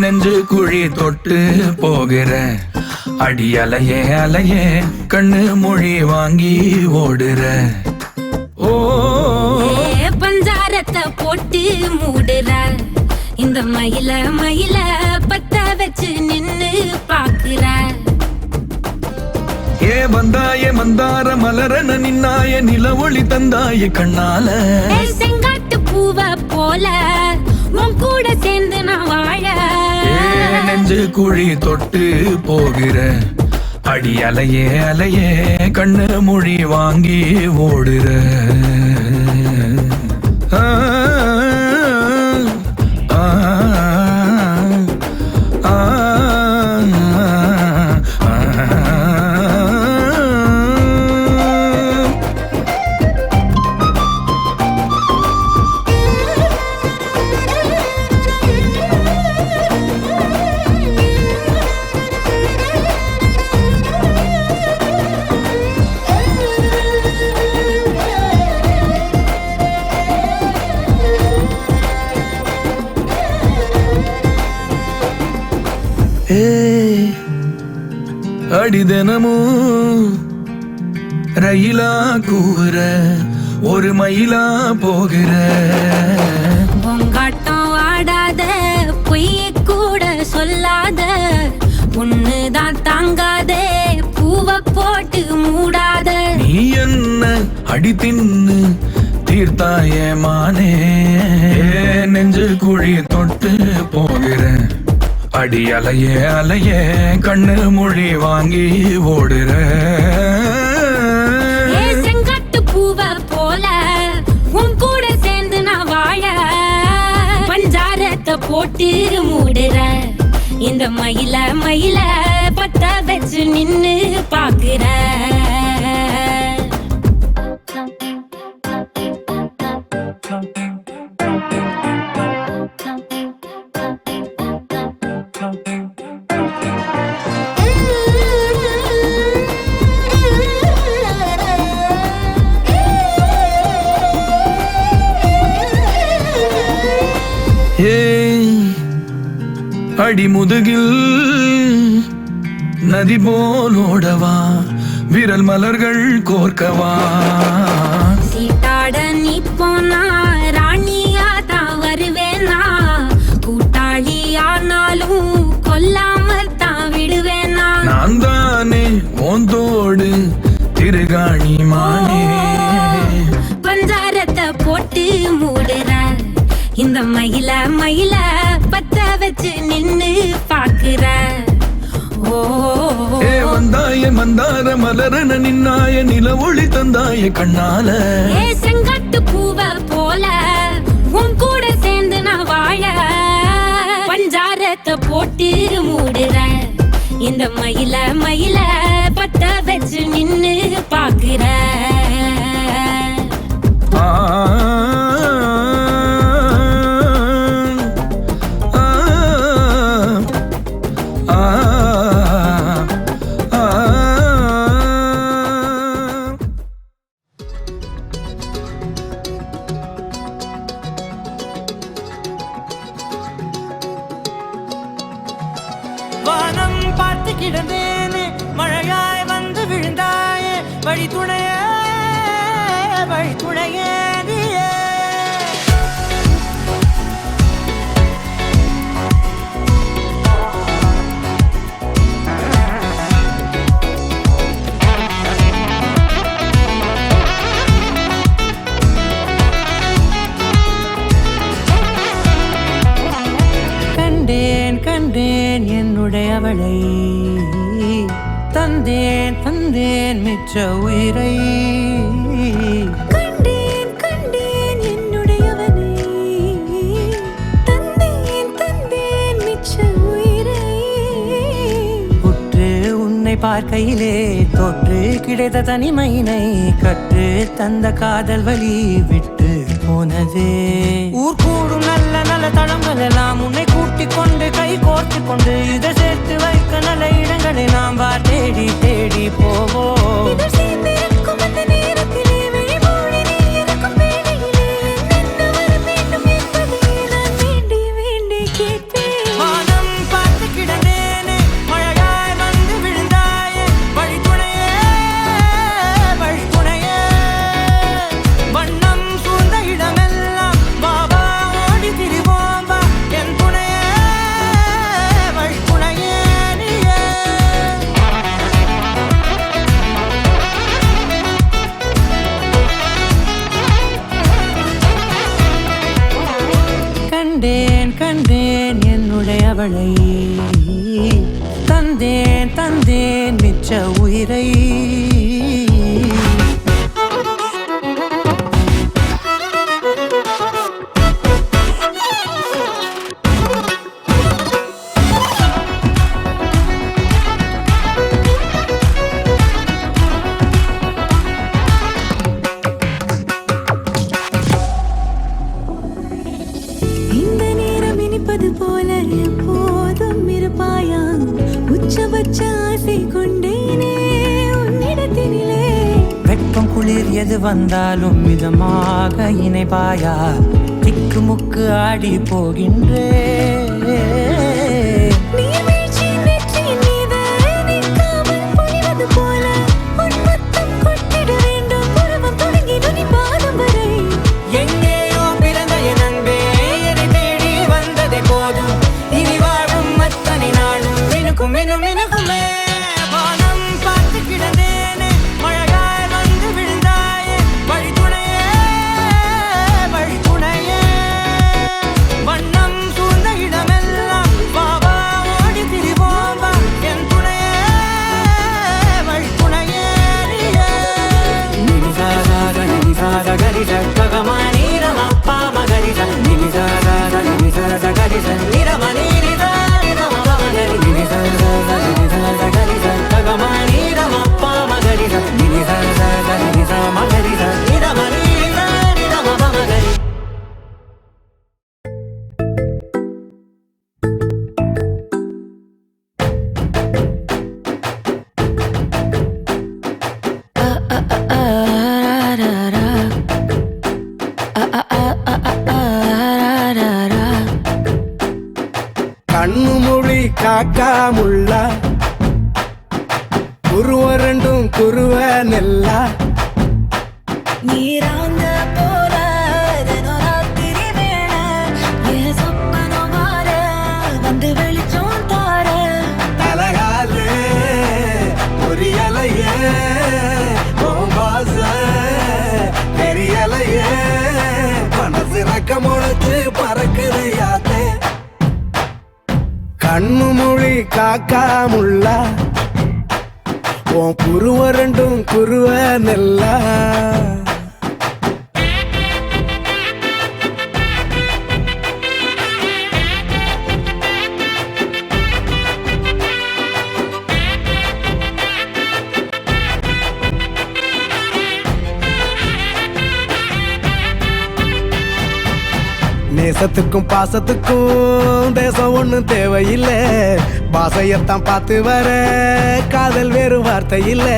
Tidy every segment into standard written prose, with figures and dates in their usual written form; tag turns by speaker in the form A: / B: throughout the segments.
A: நெஞ்சு குழி தொட்டு போகிற அடி அலையே அலையே கண்ணு மொழி வாங்கி ஓடுற ஓ
B: பஞ்சாரத்தை போட்டு மூடுற இந்த மயில மயில பத்த வச்சு நின்னு பாக்குற
A: ஏ வந்தாய மந்தார மலரன நின்னாய நில ஒளி தந்தாய கண்ணால
B: செங்காட்டு பூவ போல உன் கூட சேர்ந்து நான் வாழ
A: நெஞ்சு குழி தொட்டு போகிற அடி அலையே அலையே கண்ணு மொழி வாங்கி ஓடுற அடி தினமும் ரயிலா கூற ஒரு மயிலா போகிற
B: பொங்காட்டம் ஆடாத பொய்ய கூட சொல்லாத பொண்ணுதான் தாங்காதே பூவ போட்டு மூடாத
A: நீ என்ன அடி தின்னு தீர்த்தாயே மானே நெஞ்சு குழி தொட்டு போகிற அடி அலையே அலையே கண்ணு மொழி வாங்கி ஓடுற
B: செங்காட்டு பூவ போல உன் கூட சேர்ந்து நான் வாழ பஞ்சாரத்தை போட்டு மூடுற இந்த மயில மயில பத்த வச்சு நின்னு பாக்குற
A: அடி முதுகில் நதி போலோடவா விரல் மலர்கள் கோர்க்கவா
B: சீட்டாட நீ போனா ராணியா தான் வருவேனா கூட்டாளி ஆனாலும் கொல்லாம தான் விடுவேனா
A: நான் தானே ஓந்தோடு திருகாணி மானே
B: பஞ்சாரத்தை போட்டு மூடுற இந்த மயில மயில பத்த வச்சு நின்னு பாக்குற
A: வந்தாய மந்தார மலரன நின்னாய நில ஒளி தந்தாய கண்ணால
B: செங்காட்டு பூவ போல உன் கூட சேர்ந்து நான் வாழ பஞ்சாரத்தை போட்டு மூடுற இந்த மயில மயில பத்த வச்சு நின்னு பாக்குற
C: வானம் பார்த்து கிடந்தேனே மழையாய் வந்து விழுந்தாயே வழி துணையே நீயே கண்டேன் என்னுடையவளை தந்தேன் மிச்ச உயிரை
B: கண்டேன் என்னுடையவனை தந்தேன் மிச்ச உயிரை
C: உற்று உன்னை பார்க்கையிலே தொற்று கிடைத்த தனிமையினை கற்று தந்த காதல் வழி விட்டு போனதே. ஊர் கூடும் நல்ல நல்ல தளங்கள் எல்லாம் உன்னை கூட்டிக் கொண்டு கை கோர்த்து கொண்டு இதை சேர்த்து வைக்க நல்ல இடங்களை நாம் வா தேடி தேடி போவோம். கண்டேன் கண்டேன் என்னுடைய அவளை, தந்தேன் தந்தேன் மிச்ச உயிரை.
B: போல எப்போதும் இருப்பாயா, உச்சபட்ச ஆசை கொண்டேனே உன்னிடத்தினிலே.
C: வெட்கம் குளிர் எது வந்தாலும் மிதமாக இணைப்பாயா, திக்கு முக்கு ஆடி போகின்றே.
A: கண்ணு மொழி காக்காமுள்ள குருவ ரெண்டும் குருவ நெல்லா.
B: நீராங்க போல ராத்திரி வேள என் சொப்பனம் வார வந்து வெளிச்சம் தார.
A: தலகாலு பொரியலைய பாச பெரியலைய மனசு ரக்க முளைச்சு பறக்குது யாத்தே. கண்ணு மொழி காக்காமுள்ள உன் குருவ ரெண்டும் குருவ நெல்லா. நேசத்துக்கும் பாசத்துக்கும் தேசம் ஒண்ணும் தேவையில்லை, பாசையத்தான் பார்த்து வர காதல் வேறு வார்த்தை இல்லை.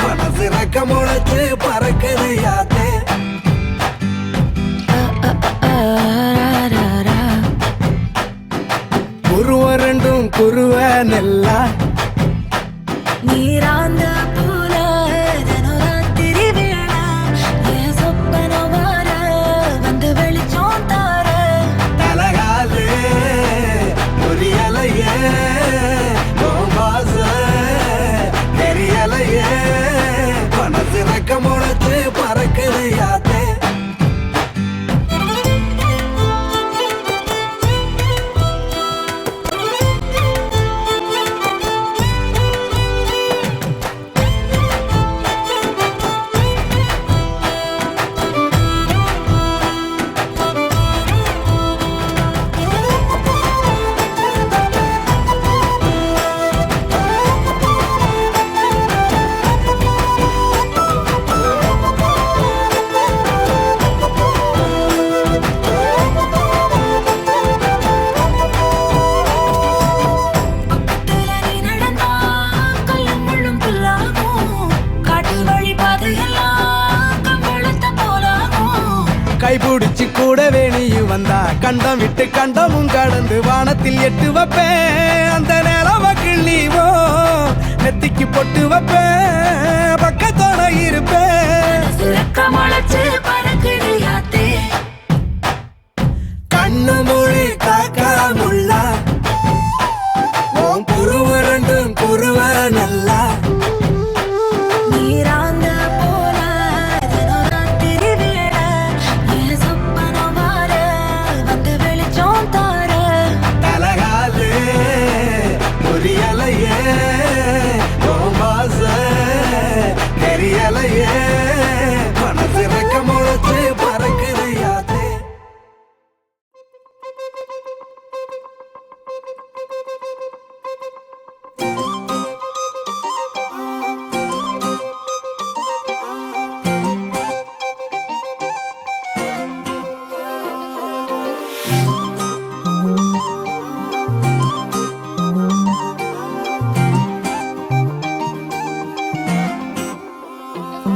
A: மனசு ரக்க முளைச்சு பறக்குது யாத்தே. குருவ ரெண்டும் குருவ நெல்லா.
B: நீராந்த போல ராத்திரி வேள என் சொப்பனம் வார வந்து வெளிச்சம் தார.
A: தலகாலு பொரியலைய பாச பெரியலைய மனசு ரக்க முளைச்சு பறக்குது யாத்தே. வந்தா கண்டம் விட்டு கண்டமும் கடந்து வானத்தில் எட்டு வைப்பேன் அந்த நிலவ கிள்ளிவோ நெத்திக்கு பொட்டு வைப்பேன் பக்கத்தோட இருப்பேன் கண்ணு மொழி காக்கா முள்ளா உன் புருவ ரெண்டும் குருவ நல்லா தலகாலே புரியலையே தெரியலையே மனசு ரெக்க முளைச்சு பறக்குது யாத்தே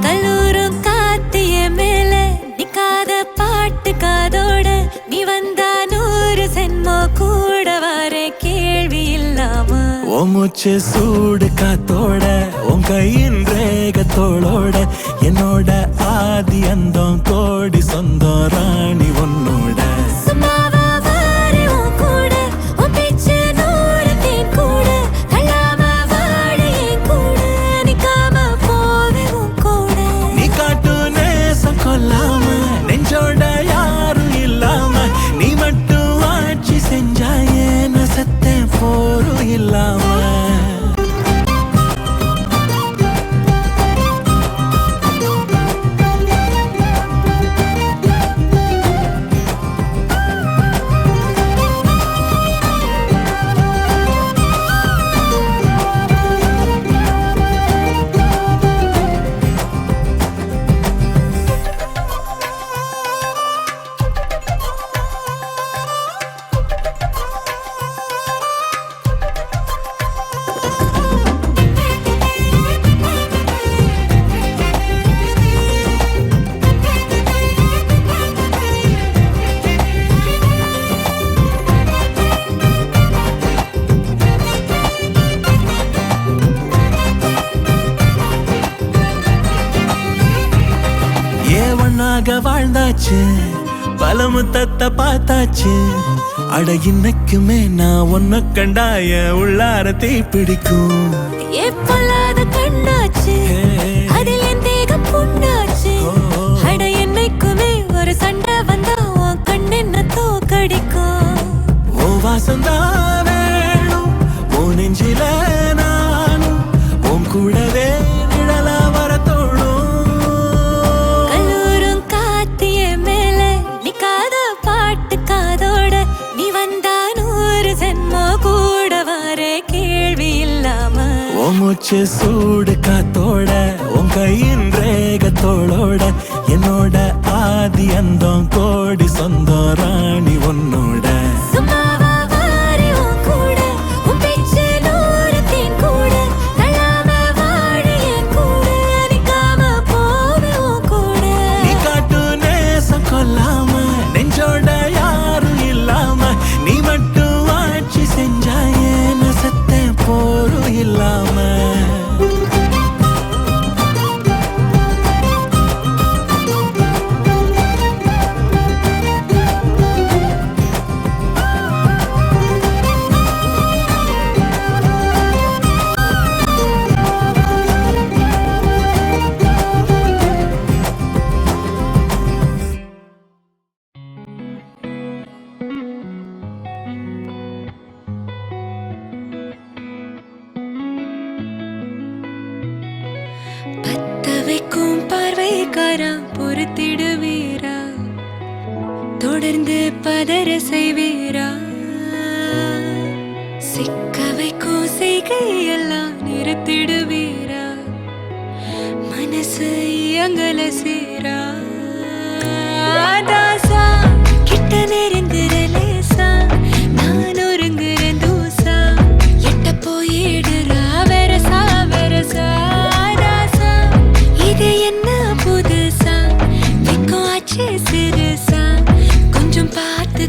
B: கல்லூரும் காத்திய மேல நிக்காத பாட்டு காதோட நீ வந்தா 100 சென்மோ கூட வர கேள்வி இல்லாம
C: மூச்சு சூடு காத்தோட உன் கையின் ரேகத்தோளோட என்னோட ஆதி அந்தம் கோடி சொந்தம் ராணி உன்னோட
B: சும்மாவா வாரு உன் கூட உன் பேச்சு 100 தேன் கூட கல்லாம வாழ என் கூட நிக்காம போவே உன் கூட
C: நீ காட்டு நேசம் கொல்லாம நெஞ்சோட யாரும் இல்லாம நீ மட்டும் ஆட்சி செஞ்சாயே நசத்தே போரும் இல்லாம வாழ்ந்தாச்சு பல முத்தத்தை பார்த்தாச்சு அட இன்னைக்குமே நான் ஒன்ன கண்டாய உள்ளார தீ பிடிக்கும்
B: எப்பொல்லாத கண்ணாச்சு அதில் என் தேகம் புண்ணாச்சு அட என்னைக்குமே ஒரு சண்டை வந்தா உன் கண்ணென்ன தோக்கடிக்கும்
C: ஓ வாசந்தான் வேணும் ஓ நெஞ்சில நானும் உன் கூடவே நிழலா வர தோணும்
B: பாட்டு காதோட நீ வந்தா 100 சென்மோ கூட வர கேள்வி இல்லாம
C: மூச்சு சூடு காத்தோட உன் கையின் ரேகத்தோளோட என்னோட ஆதி அந்தம் கோடி சொந்தம் ராணி உன்னோட
B: சும்மாவா வாரு உன் கூட உன் பேச்சு 100 தேன் கூட கல்லாம வாழ என் கூட நிக்காம போவே உன் கூட
C: நீ காட்டு நேசம் கொல்லாம நெஞ்சோட யாரும் இல்லாம நீ மட்டும் ஆட்சி செஞ்சாயே நசத்தே போரும் இல்லாம
B: பத்தவைக்கும் பார்வைக்காரா பொறுத்திடுவீரா தொடர்ந்து பதற செய்வீரா சிக்க வைக்கும் செய்கையெல்லாம் நிறுத்திடுவீரா மனசு இயங்கல சீரா தாசா கிட்ட நெருங்குற லேசா நான் ஒருங்குற தூசா எட்ட போயிடுறா வெரசா வெரசா இது என்ன புதுசா வெக்கம் ஆச்சு சிறுசா கொஞ்சம் பார்த்து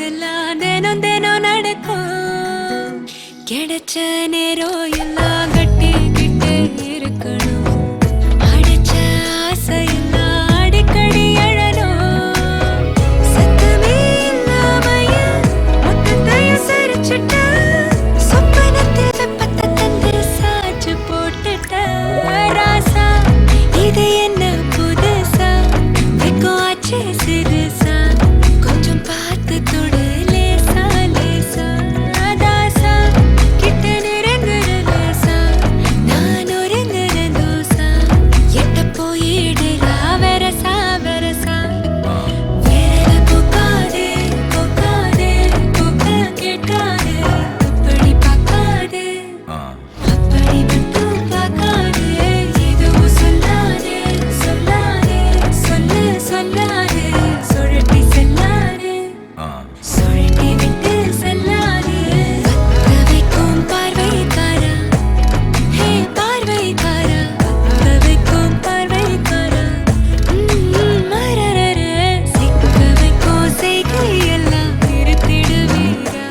B: எல்லாம் தினம் தினம் நடக்கும் கிடைச்ச நேரம் எல்லாம் கட்டிக்கிட்டு இருக்கணும் அடிச்ச ஆசை எல்லாம் அடிக்கடி எழணும் சத்தமே இல்லாமைய மொத்தத்தையும் சரிச்சுட்ட சொப்பனத்தில் வெப்பத்தை தந்து சாச்சு போட்டுட்ட ராசா இது என்ன புதுசா வெக்கம் ஆச்சு சிறுசா கொஞ்சம் பார்த்து தொடு லேசா லேசா தாசா கிட்ட நெருங்குற லேசா நான் ஒருங்குற தோசா எட்ட போயிடுறா வெரசா வெரசா வேற போக்காதே போக்காதே போக்க கேட்காதே அப்படி பார்க்காதே அப்படி மட்டும் பார்க்காதே எதுவும் சொல்லாதே சொல்லாதே சொல்லு சொல்லாதே சுழட்டி செல்லாதே சுழட்டி விட்டு செல்லாதே பத்த வைக்கும் பார்வைக்காரா ஹே பார்வைக்காரா பத்த வைக்கும் பார்வைக்காரா மரரர சிக்க வைக்கும் செய்கையெல்லாம் நிறுத்திடுவீரா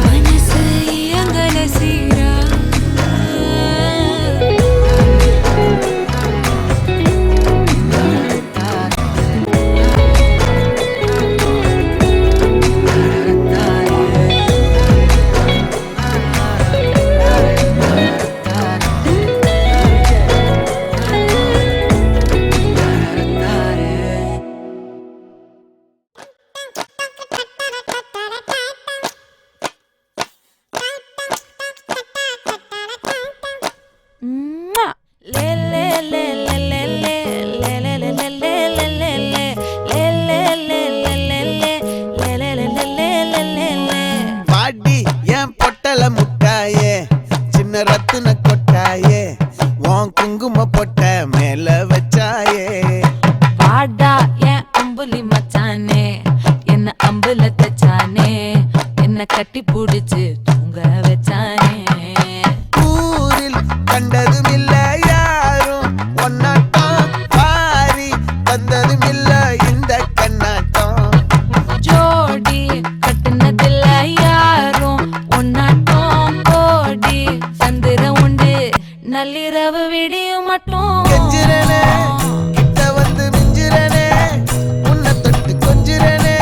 B: மனசு இயங்கல சீரா
A: பாடி என் பொட்டல முட்டாயே சின்ன ரத்தின கொட்டாயே உன் குங்கும பொட்ட மேல வச்சாயே
B: வாடா என் அம்புலி மச்சானே என்ன அம்புல தச்சானே என்ன கட்டி புடிச்சு தூங்க வச்சானே
A: ஊரில் கண்டதும் இல்ல யாரும் ஒன்னாட்டம் பாரி தந்ததும் இல்ல இந்த கண்ணாட்டம்
B: ஜோடி கட்டுனதில்ல யாரும் ஒன்னாட்டம் கோடி சந்திர உண்டு நள்ளிரவு விடியும் மட்டும்
A: கெஞ்சிரனே கிட்ட வந்து மிஞ்சிரனே உன்னை தொட்டு கொஞ்சிரனே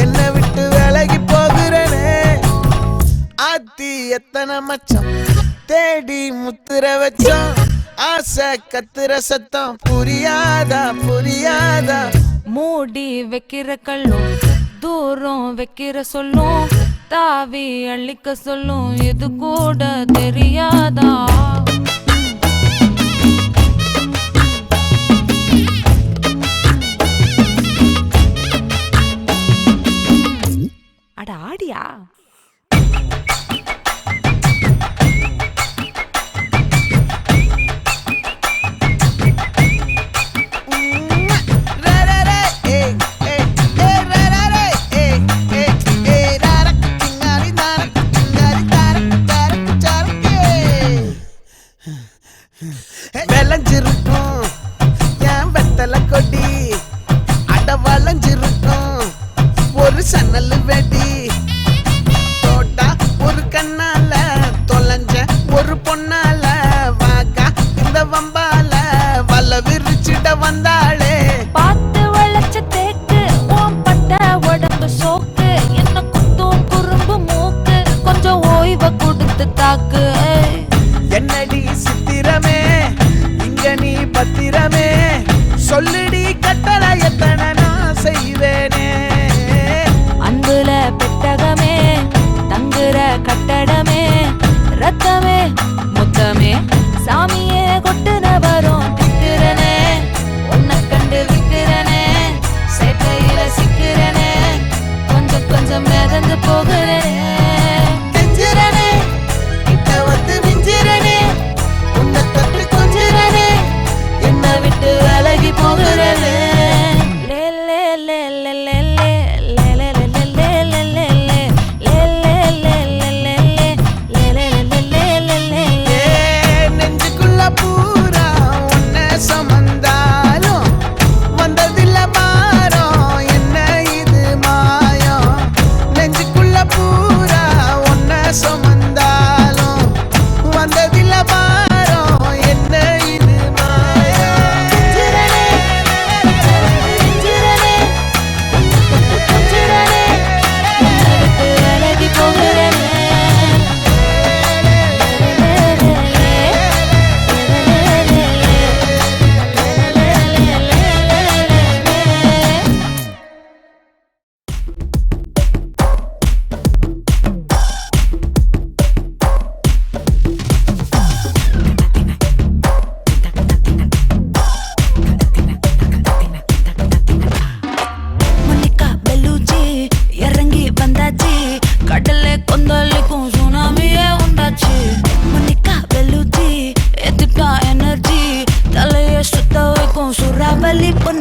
A: என்னை விட்டு விலகி போகிறனே ஆத்தி எத்தனை மச்சம் தேடி முத்துற வச்சோம் ஆசை கத்துற சத்தம் புரியாதா புரியாதா
B: மூடி வைக்கிற கல்லும் தூரம் வைக்கிற சொல்லும் தாவி அள்ளிக்க சொல்லும் இது கூட தெரியாதா அட ஆடியா
A: விளைஞ்சிருக்கும் என் வெத்தலை கொடி அட வளைஞ்சிருக்கும் ஒரு சன்னல் வெடி தோட்டா ஒரு கண்ணால தொலைஞ்ச ஒரு பொண்ணால வாக்கா இந்த வம்பால வல விரிச்சிட வந்தாளே
B: பார்த்து வளைச்ச தேக்கு ஓம் பட்ட உடம்பு சோக்கு என்ன குத்தும் குறும்பு மூக்கு கொஞ்சம் ஓய்வை கொடுத்து தாக்கு
A: என்னடி சித்திரமே இங்க நீ பத்திரமே சொல்லுடி கட்டளை எத்தனை நான் செய்வேனே
B: அன்புல பெட்டகமே தங்குற கட்டடமே ரத்தமே முத்தமே சாமியே கொட்டுன வரும் திக்கிறனே உன்னை கண்டு விக்கிறனே சேட்டையில சிக்கிறனே கொஞ்சம் கொஞ்சம் மிதந்து போகிறனே
A: கெஞ்சிரனே கிட்ட வந்து மிஞ்சிரனே உன்னை தொட்டு கொஞ்சிரனே
B: என்னை விட்டு விலகி போகிறேன்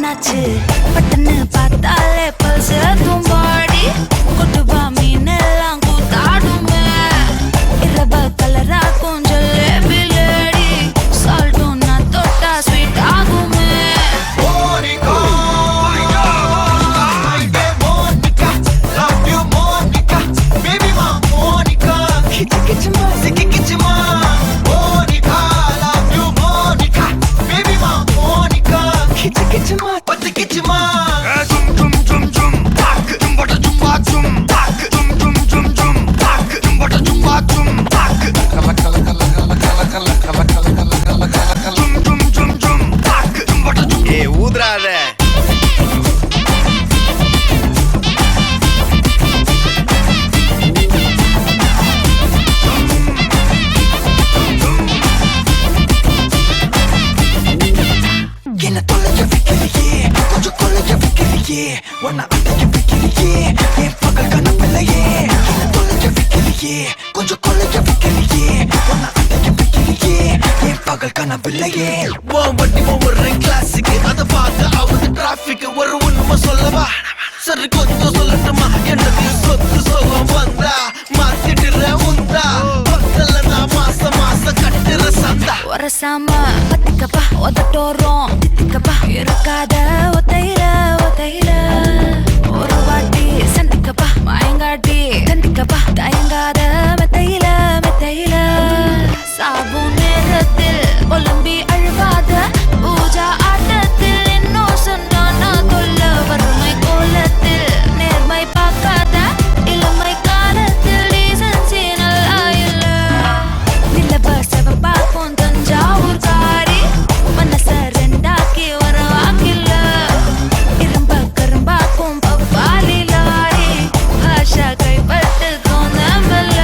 B: என்னாச்சு பட்டுன்னு பார்த்தாலே பல்ஸ் தும்பாடி கொட்டுவா மீன் எல்லாம் கூத்தாடுமே இரவ கலரா கொஞ்சம் லேபிலேடி சால்ட்டும் நான் தொட்டா ஸ்வீட் ஆகுமே
D: ஊதுறாத
E: என்ன தொலைய வைக்கிறியே கொஞ்சம் கொலைய வைக்கிறியே உன்னை அடைய வைக்கிறியே என் பகல் கனவில்லையே என்ன தொலைய வைக்கிறியே கொஞ்சம் கொலைய வைக்கிறியே உன்னை அடைய வைக்கிறியே என் பகல் கனவில்லையே
D: வண்டி ஒவ்வொரு கிளாஸுக்கு அதை பார்த்து அவங்க டிராபிக் ஒரு உண்மை சொல்லவா சரி கொஞ்சம் சொல்லட்டுமா என்னது சொத்து சோகம் வந்தா மாத்திடுற உந்தா பக்கத்துல நான் மாசம் கட்டுற சந்தா
B: ஒரசாம பத்திக்கப்பா ஒதட்டோரம் தித்திக்கப்பா இருக்காத ஒத்தையில ஒத்தையில ஒரு வாட்டி சந்திக்கப்பா மாயங்காட்டி கந்திக்கப்பா தயங்காத மெத்தையில மெத்தையில சாபு நேரத்தில் ஒலம்பி அழுவாத பூஜா ஆட்டத்தில் இன்னும் சொன்னா தொல்ல வறுமை கோலத்தில் நேர்மை பார்க்காத இளமை காலத்தில் டீசன்சி நல்லா இல்ல நிலவ செவப்பாக்கும் தஞ்சாவூர் காரி மனச ரெண்டாக்கி வர வாக்கில்ல இரும்ப கரும்பாக்கும் பப்பாலி லாரி பாஷா கைப்பட்டுக்கும் நம்பல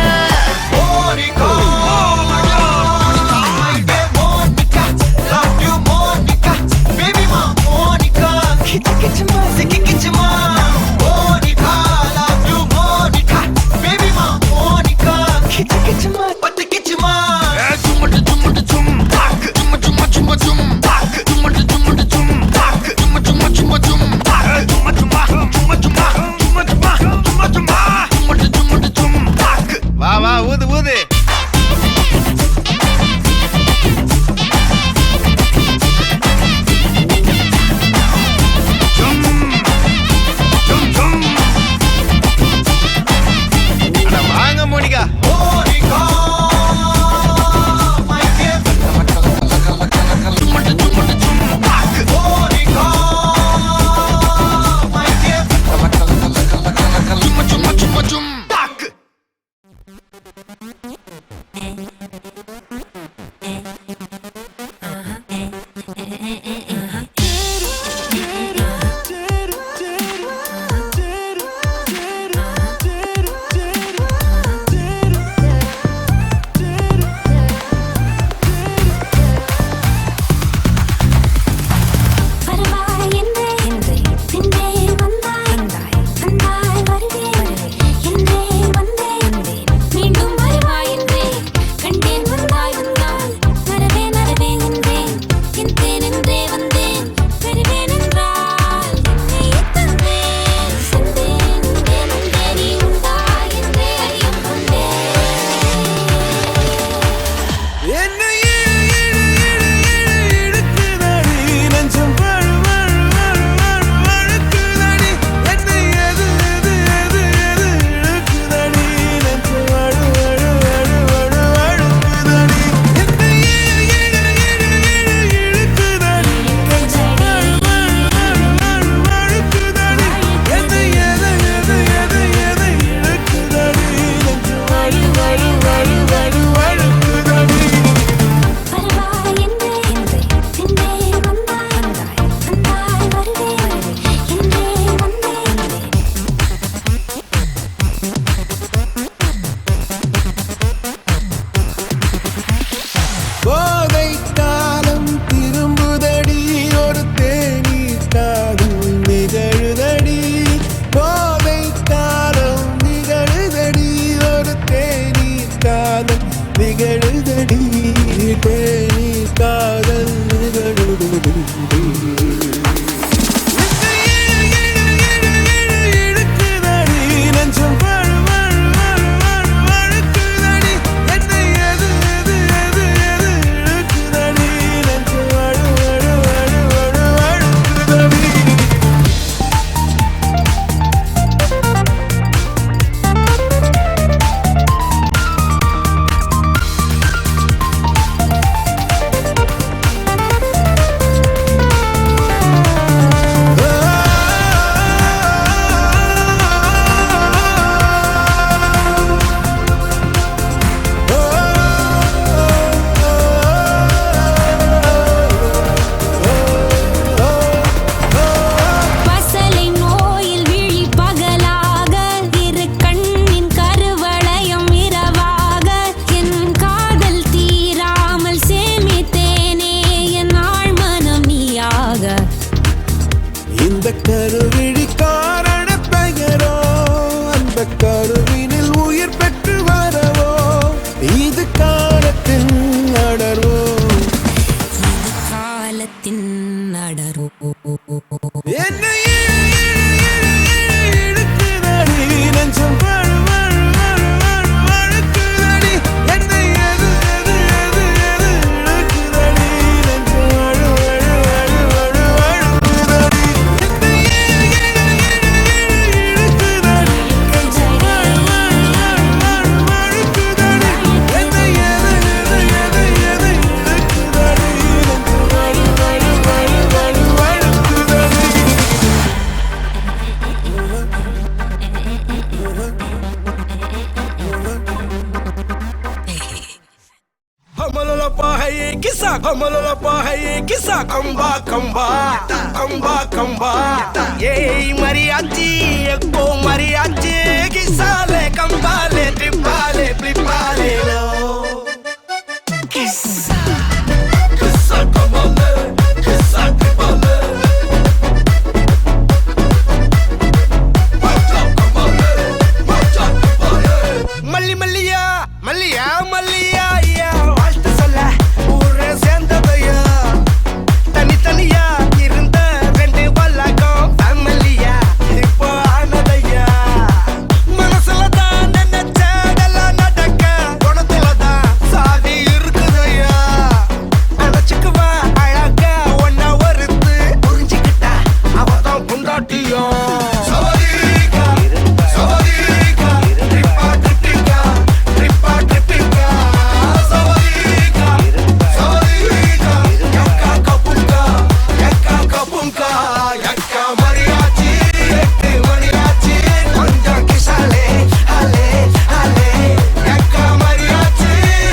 A: கமலப்பா ஹை கிசா கம்பா கம்பா கம்பா கம்பா ஏய் மரியாச்சி எக்கோ மரியாச்சி கிசாலே கம்பாலே ட்ரிப்பாலே ப்ளிப்பாலே லோ
D: Kissa Kissa kamalı Kissa tripalı Maça kamalı Maça tripalı
A: மல்லி மல்லியா மல்லியா மல்லியா யா வாழ்த்து சொல்ல ஊரே சேர்ந்ததையா தனித்தனியா இருந்த ரெண்டு வல்லகம் ஃபேமிலியா இப்போ ஆனதையா மனசுல தான் நினைச்சதெல்லாம் நடக்க குணத்துல தான் சாதி இருக்குதையா அழைச்சுக்குவா அழகா ஒன்ன ஒருத்து புரிஞ்சுக்கிட்டா அவதான் புண்டாட்டியும்
D: Savarika Savarika Trippa tripika Trippa tripika Savarika Savarika Yakka kapunka Yakka kapunka Yakka mariachi Ettu mariachi Konjam kisale Hale hale Yakka mariachi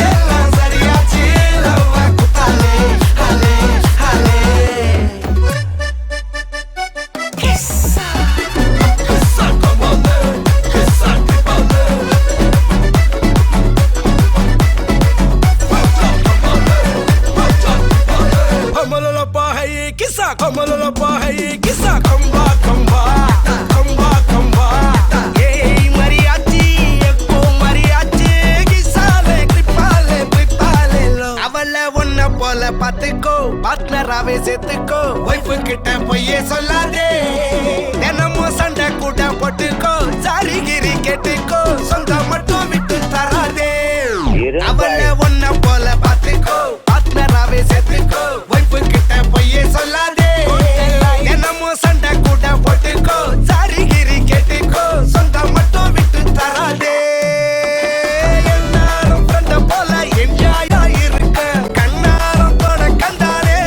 D: Ellam sariyachi Love kutale Hale hale Kissa Kissa kamalı Kissa tripalı Maça kamalı Maça tripalı
A: கமலப்பா ஹை கிசா கமலப்பா ஹை கிசா கம்பா கம்பா கம்பா கம்பா ஏய் மரியாச்சி எக்கோ மரியாச்சி கிசாலே ட்ரிப்பாலே ப்ளிப்பாலே லோ அவள ஒன்ன போல பாத்துக்கோ பார்ட்னராவே சேர்த்துக்கோ ஒய்ஃபு கிட்ட பொய்யே சொல்லாதே தினமும் சண்டை கூட போட்டுக்கோ சாரி கிரி கேட்டுக்கோ சொந்தம் மட்டும் விட்டு தராதே அவள ஒன்ன போல பாத்துக்கோ பார்ட்னராவே சேர்த்துக்கோ ஒய்ஃபு கிட்ட பொய்யே சொல்லாதே தினமும் சண்டை கூட போட்டுக்கோ சாரி கிரி கேட்டுக்கோ சொந்தம் மட்டும் விட்டு தராதே எல்லாரும் ஃப்ரெண்ட போல என்ஜாயா இருக்க கண்ணாரம் தொட கண்டாரே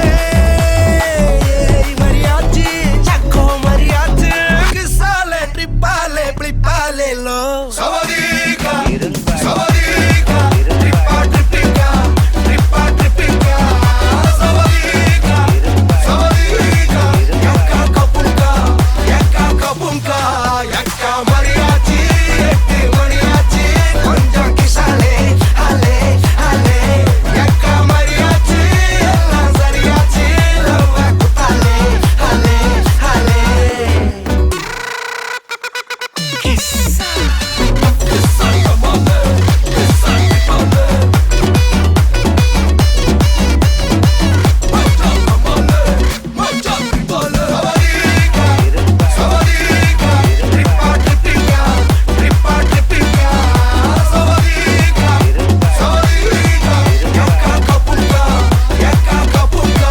A: மரியாச்சி சக்கோ மரியாச்சி கிசாலே ட்ரிப்பாலே ப்ளிப்பாலே லோ
D: Savarika Savarika Trippa tripika Trippa tripika Savarika Savarika Yakka kapunka Yakka kapunka Yakka mariachi Ettu mariachi Konjam kisale Hale hale Yakka mariachi Ellam sariyachi Love kutale Hale hale Kissa Kissa kamalı Kissa tripalı Maça kamalı Maça tripalı Savarika Savarika Trippa tripika Trippa tripika Savarika Savarika Yakka kapunka Yakka kapunka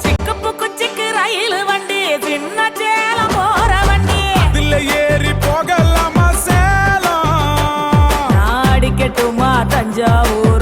F: சிக்கப்பு குச்சிக்கு ரயில் வண்டி சின்ன சேலம் போற வண்டி
A: இதுல ஏறி போகலாமா சேலம்
F: நாடி கெட்டுமா தஞ்சாவூர்